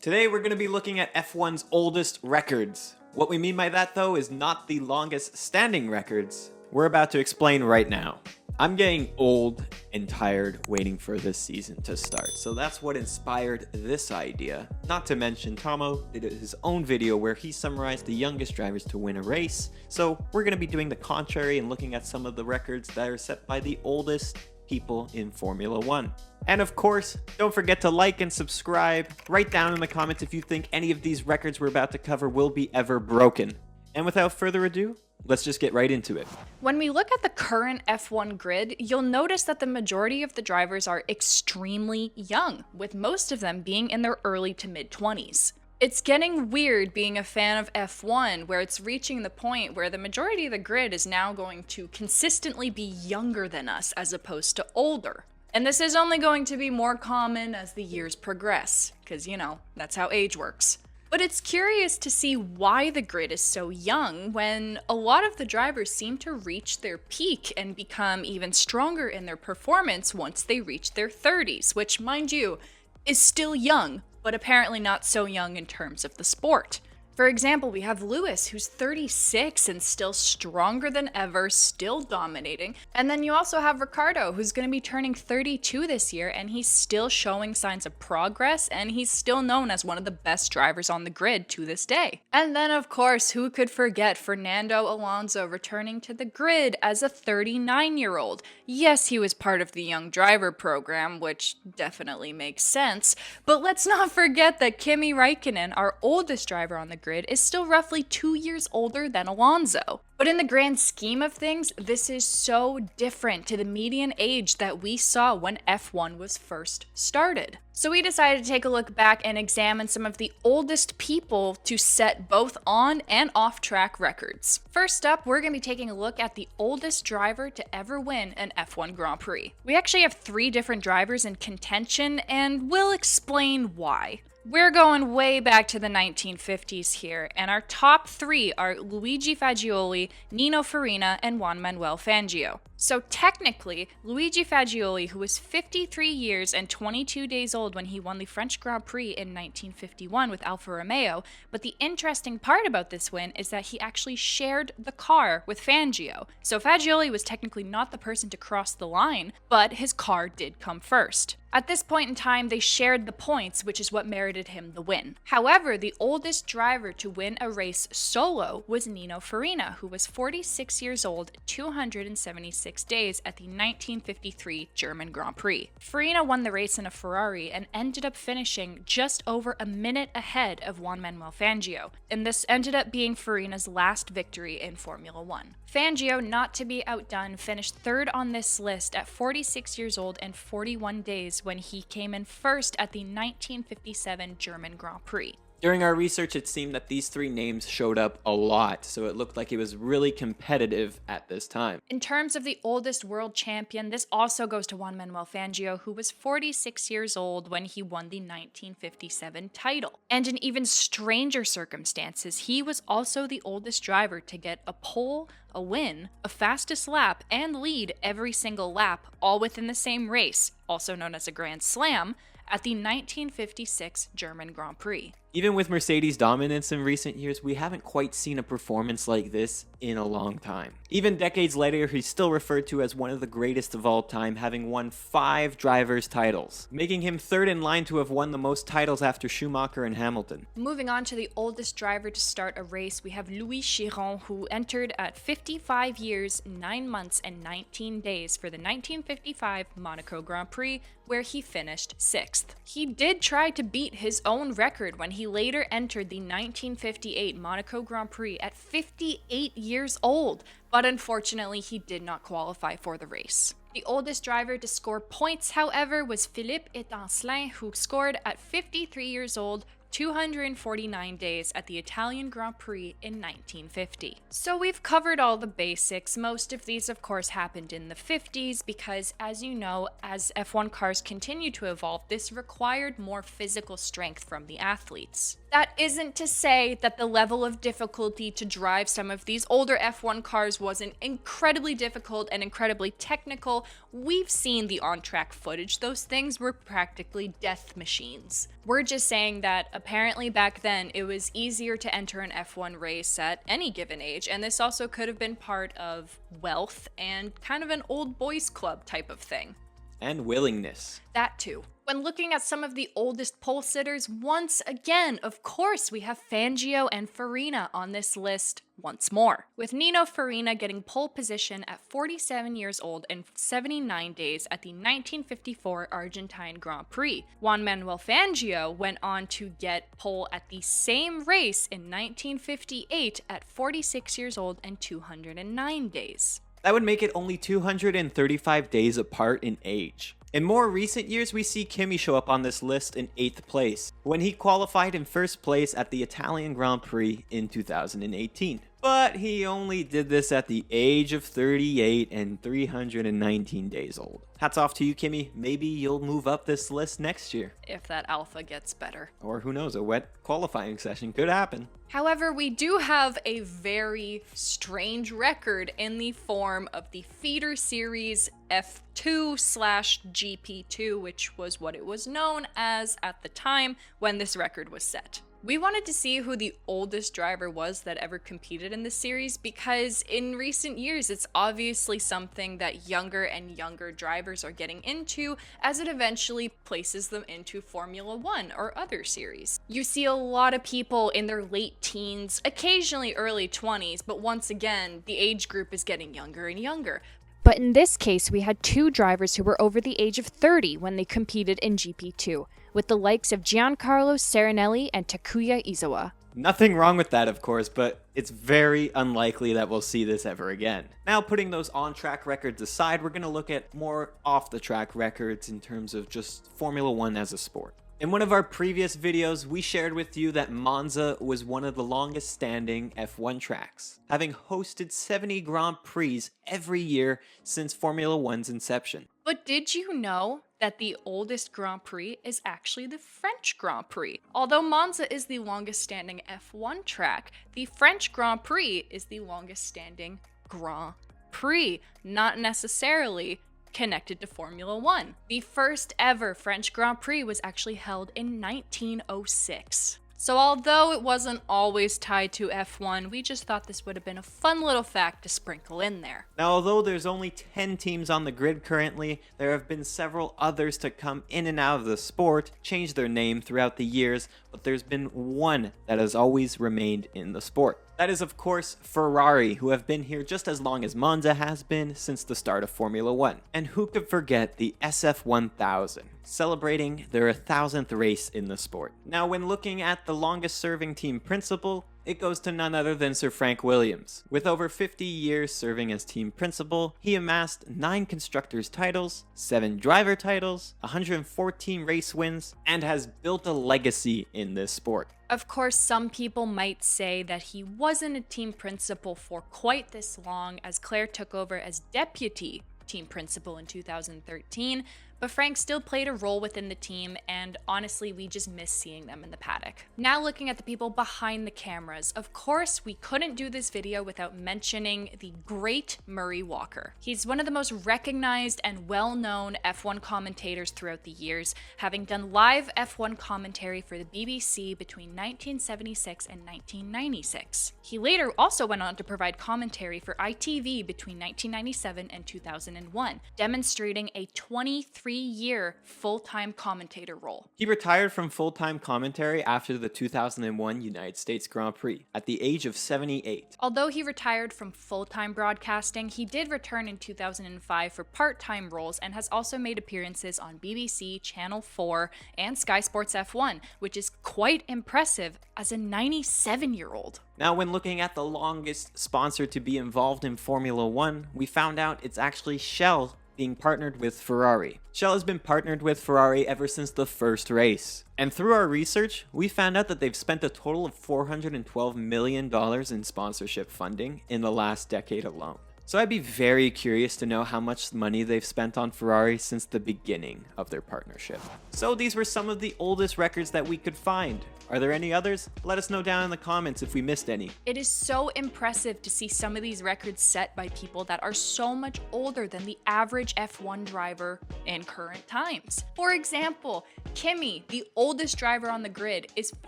Today we're going to be looking at F1's oldest records. What we mean by that though is not the longest standing records. We're about to explain right now. I'm getting old and tired waiting for this season to start, so that's what inspired this idea. Not to mention Tommo did his own video where he summarized the youngest drivers to win a race, so we're going to be doing the contrary and looking at some of the records that are set by the oldest people in Formula 1. And of course, don't forget to like and subscribe. Write down in the comments if you think any of these records we're about to cover will be ever broken. And without further ado, let's just get right into it. When we look at the current F1 grid, you'll notice that the majority of the drivers are extremely young, with most of them being in their early to mid-20s. It's getting weird being a fan of F1, where it's reaching the point where the majority of the grid is now going to consistently be younger than us as opposed to older. And this is only going to be more common as the years progress, because, you know, that's how age works. But it's curious to see why the grid is so young when a lot of the drivers seem to reach their peak and become even stronger in their performance once they reach their 30s, which, mind you, is still young, but apparently not so young in terms of the sport. For example, we have Lewis, who's 36 and still stronger than ever, still dominating. And then you also have Ricciardo, who's going to be turning 32 this year, and he's still showing signs of progress, and he's still known as one of the best drivers on the grid to this day. And then, of course, who could forget Fernando Alonso returning to the grid as a 39-year-old? Yes, he was part of the Young Driver program, which definitely makes sense, but let's not forget that Kimi Räikkönen, our oldest driver on the grid, is still roughly 2 years older than Alonso. But in the grand scheme of things, this is so different to the median age that we saw when F1 was first started. So we decided to take a look back and examine some of the oldest people to set both on and off-track records. First up, we're going to be taking a look at the oldest driver to ever win an F1 Grand Prix. We actually have 3 different drivers in contention, and we'll explain why. We're going way back to the 1950s here, and our top 3 are Luigi Fagioli, Nino Farina, and Juan Manuel Fangio. So technically, Luigi Fagioli, who was 53 years and 22 days old when he won the French Grand Prix in 1951 with Alfa Romeo, but the interesting part about this win is that he actually shared the car with Fangio. So Fagioli was technically not the person to cross the line, but his car did come first. At this point in time, they shared the points, which is what merited him the win. However, the oldest driver to win a race solo was Nino Farina, who was 46 years old, 276 days at the 1953 German Grand Prix. Farina won the race in a Ferrari and ended up finishing just over a minute ahead of Juan Manuel Fangio, and this ended up being Farina's last victory in Formula 1. Fangio, not to be outdone, finished 3rd on this list at 46 years old and 41 days when he came in first at the 1957 German Grand Prix. During our research, it seemed that these 3 names showed up a lot, so it looked like it was really competitive at this time. In terms of the oldest world champion, this also goes to Juan Manuel Fangio, who was 46 years old when he won the 1957 title. And in even stranger circumstances, he was also the oldest driver to get a pole, a win, a fastest lap, and lead every single lap, all within the same race, also known as a Grand Slam, at the 1956 German Grand Prix. Even with Mercedes' dominance in recent years, we haven't quite seen a performance like this in a long time. Even decades later, he's still referred to as one of the greatest of all time, having won 5 drivers' titles, making him 3rd in line to have won the most titles after Schumacher and Hamilton. Moving on to the oldest driver to start a race, we have Louis Chiron, who entered at 55 years, 9 months, and 19 days for the 1955 Monaco Grand Prix, where he finished 6th. He did try to beat his own record when he later entered the 1958 Monaco Grand Prix at 58 years old, but unfortunately he did not qualify for the race. The oldest driver to score points, however, was Philippe Étincelin, who scored at 53 years old, 249 days at the Italian Grand Prix in 1950. So we've covered all the basics. Most of these, of course, happened in the 50s because, as you know, as F1 cars continue to evolve, this required more physical strength from the athletes. That isn't to say that the level of difficulty to drive some of these older F1 cars wasn't incredibly difficult and incredibly technical. We've seen the on-track footage. Those things were practically death machines. We're just saying that Apparently back then, it was easier to enter an F1 race at any given age, and this also could have been part of wealth and kind of an old boys club type of thing. And willingness. That too. When looking at some of the oldest pole sitters, once again, of course, we have Fangio and Farina on this list once more, with Nino Farina getting pole position at 47 years old and 79 days at the 1954 Argentine Grand Prix. Juan Manuel Fangio went on to get pole at the same race in 1958 at 46 years old and 209 days. That would make it only 235 days apart in age. In more recent years, we see Kimi show up on this list in 8th place, when he qualified in 1st place at the Italian Grand Prix in 2018. But he only did this at the age of 38 and 319 days old. Hats off to you, Kimi. Maybe you'll move up this list next year. If that alpha gets better. Or who knows, a wet qualifying session could happen. However, we do have a very strange record in the form of the feeder series F2/GP2, which was what it was known as at the time when this record was set. We wanted to see who the oldest driver was that ever competed in this series because in recent years it's obviously something that younger and younger drivers are getting into as it eventually places them into Formula 1 or other series. You see a lot of people in their late teens, occasionally early 20s, but once again, the age group is getting younger and younger. But in this case, we had two drivers who were over the age of 30 when they competed in GP2, with the likes of Giancarlo Serenelli and Takuya Izawa. Nothing wrong with that, of course, but it's very unlikely that we'll see this ever again. Now, putting those on-track records aside, we're going to look at more off-the-track records in terms of just Formula 1 as a sport. In one of our previous videos, we shared with you that Monza was one of the longest standing F1 tracks, having hosted 70 Grand Prix every year since Formula 1's inception. But did you know that the oldest Grand Prix is actually the French Grand Prix? Although Monza is the longest standing F1 track, the French Grand Prix is the longest standing Grand Prix, not necessarily connected to Formula 1. The first ever French Grand Prix was actually held in 1906. So although it wasn't always tied to F1, we just thought this would have been a fun little fact to sprinkle in there. Now, although there's only 10 teams on the grid currently, there have been several others to come in and out of the sport, change their name throughout the years, but there's been one that has always remained in the sport. That is, of course, Ferrari, who have been here just as long as Monza has been since the start of Formula 1. And who could forget the SF1000, celebrating their 1,000th race in the sport. Now, when looking at the longest serving team principal, it goes to none other than Sir Frank Williams. With over 50 years serving as team principal, he amassed 9 constructors titles, 7 driver titles, 114 race wins, and has built a legacy in this sport. Of course, some people might say that he wasn't a team principal for quite this long, as Claire took over as deputy team principal in 2013, but Frank still played a role within the team, and honestly, we just miss seeing them in the paddock. Now looking at the people behind the cameras, of course, we couldn't do this video without mentioning the great Murray Walker. He's one of the most recognized and well-known F1 commentators throughout the years, having done live F1 commentary for the BBC between 1976 and 1996. He later also went on to provide commentary for ITV between 1997 and 2001, demonstrating a 23-year full-time commentator role. He retired from full-time commentary after the 2001 United States Grand Prix at the age of 78. Although he retired from full-time broadcasting, he did return in 2005 for part-time roles and has also made appearances on BBC, Channel 4, and Sky Sports F1, which is quite impressive as a 97-year-old. Now, when looking at the longest sponsor to be involved in Formula 1, we found out it's actually Shell being partnered with Ferrari. Shell has been partnered with Ferrari ever since the first race. And through our research, we found out that they've spent a total of $412 million in sponsorship funding in the last decade alone. So I'd be very curious to know how much money they've spent on Ferrari since the beginning of their partnership. So these were some of the oldest records that we could find. Are there any others? Let us know down in the comments if we missed any. It is so impressive to see some of these records set by people that are so much older than the average F1 driver in current times. For example, Kimi, the oldest driver on the grid, is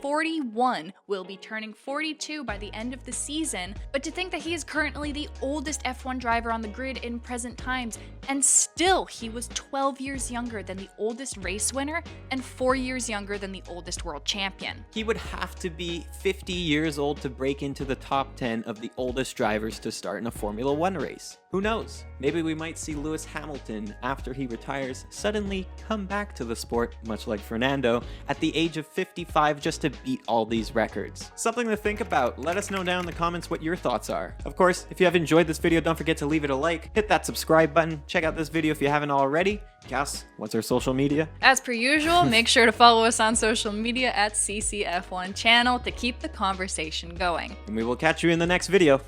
41, will be turning 42 by the end of the season, but to think that he is currently the oldest F1 driver on the grid in present times, and still he was 12 years younger than the oldest race winner and 4 years younger than the oldest world champion. He would have to be 50 years old to break into the top 10 of the oldest drivers to start in a Formula 1 race. Who knows? Maybe we might see Lewis Hamilton, after he retires, suddenly come back to the sport, much like Fernando, at the age of 55 just to beat all these records. Something to think about. Let us know down in the comments what your thoughts are. Of course, if you have enjoyed this video, don't forget to leave it a like, hit that subscribe button, check out this video if you haven't already. Cass, what's our social media? As per usual, make sure to follow us on social media at CCF1 channel to keep the conversation going. And we will catch you in the next video.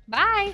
Bye!